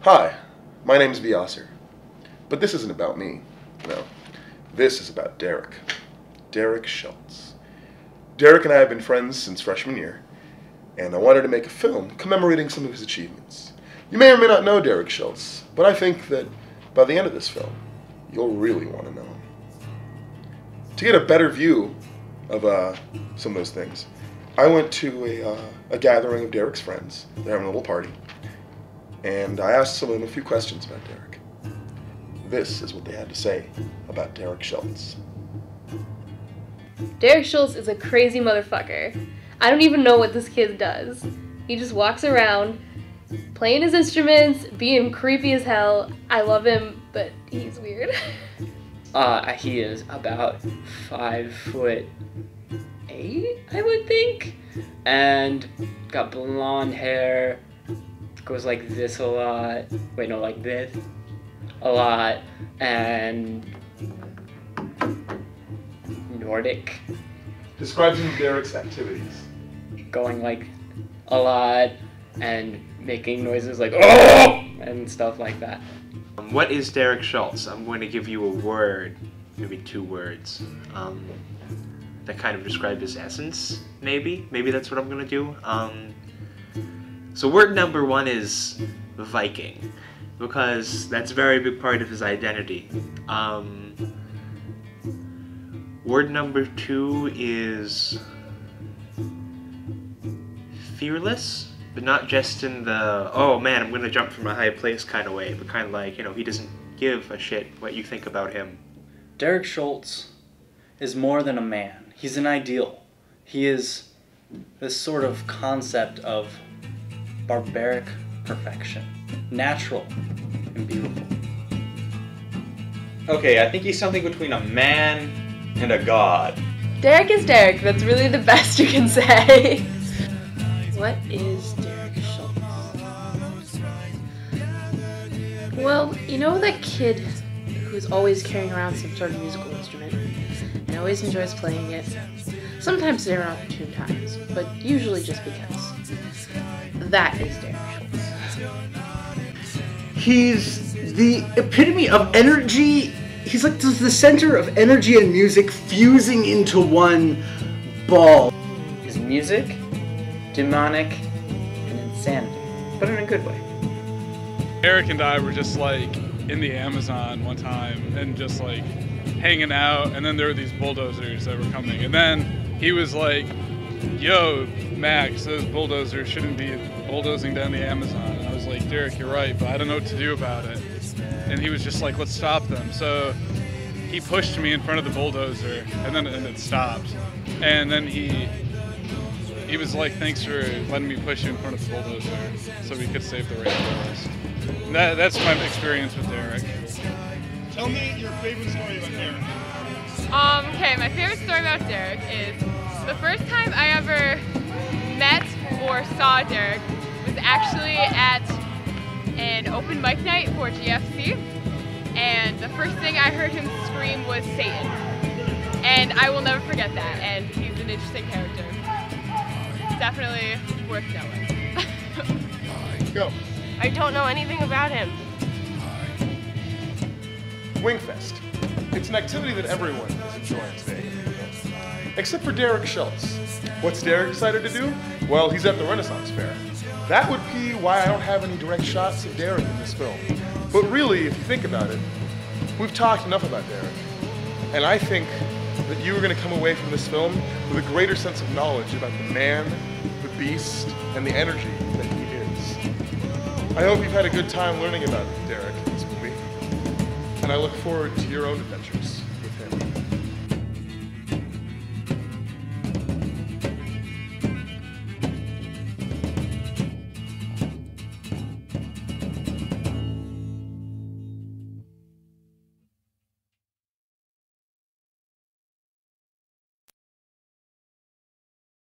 Hi, my name's Vyasar, but this isn't about me. No, this is about Derek. Derek Schultz. Derek and I have been friends since freshman year, and I wanted to make a film commemorating some of his achievements. You may or may not know Derek Schultz, but I think that by the end of this film, you'll really want to know him. To get a better view of some of those things, I went to a gathering of Derek's friends. They're having a little party. And I asked some of them a few questions about Derek. This is what they had to say about Derek Schultz. Derek Schultz is a crazy motherfucker. I don't even know what this kid does. He just walks around, playing his instruments, being creepy as hell. I love him, but he's weird. He is about 5'8", I would think, and got blonde hair. Goes like this a lot. Wait, no, like this a lot, and Nordic. Describe some of Derek's activities. Going like a lot and making noises like oh and stuff like that. What is Derek Schultz? I'm going to give you a word, maybe 2 words, that kind of describe his essence, maybe. Maybe that's what I'm going to do. So word number 1 is Viking, because that's a very big part of his identity. Word number 2 is fearless, but not just in the, oh man, I'm gonna jump from a high place kind of way, but kind of like, you know, he doesn't give a shit what you think about him. Derek Schultz is more than a man. He's an ideal. He is this sort of concept of barbaric perfection, natural and beautiful. Okay, I think he's something between a man and a god. Derek is Derek. That's really the best you can say. What is Derek Schultz? Well, you know that kid who's always carrying around some sort of musical instrument and always enjoys playing it? Sometimes there are opportune times, but usually just because. That is Derek Schultz. He's the epitome of energy. He's like the center of energy and music fusing into one ball. His music, demonic, and insanity, but in a good way. Eric and I were just like in the Amazon one time and just like hanging out, and then there were these bulldozers that were coming, and then he was like, yo, Max, those bulldozers shouldn't be bulldozing down the Amazon. And I was like, Derek, you're right, but I don't know what to do about it. And he was just like, let's stop them. So he pushed me in front of the bulldozer, and it stopped. And then he was like, thanks for letting me push you in front of the bulldozer so we could save the rainforest. That's my experience with Derek. Tell me your favorite story about Derek. Okay, my favorite story about Derek is the first time I ever met or saw Derek was actually at an open mic night for GFC, and the first thing I heard him scream was Satan, and I will never forget that, and he's an interesting character. Definitely worth knowing. Go. I don't know anything about him. Wingfest. It's an activity that everyone is enjoying today. Except for Derek Schultz. What's Derek decided to do? Well, he's at the Renaissance Fair. That would be why I don't have any direct shots of Derek in this film. But really, if you think about it, we've talked enough about Derek. And I think that you are going to come away from this film with a greater sense of knowledge about the man, the beast, and the energy that he is. I hope you've had a good time learning about Derek in this movie. And I look forward to your own adventures.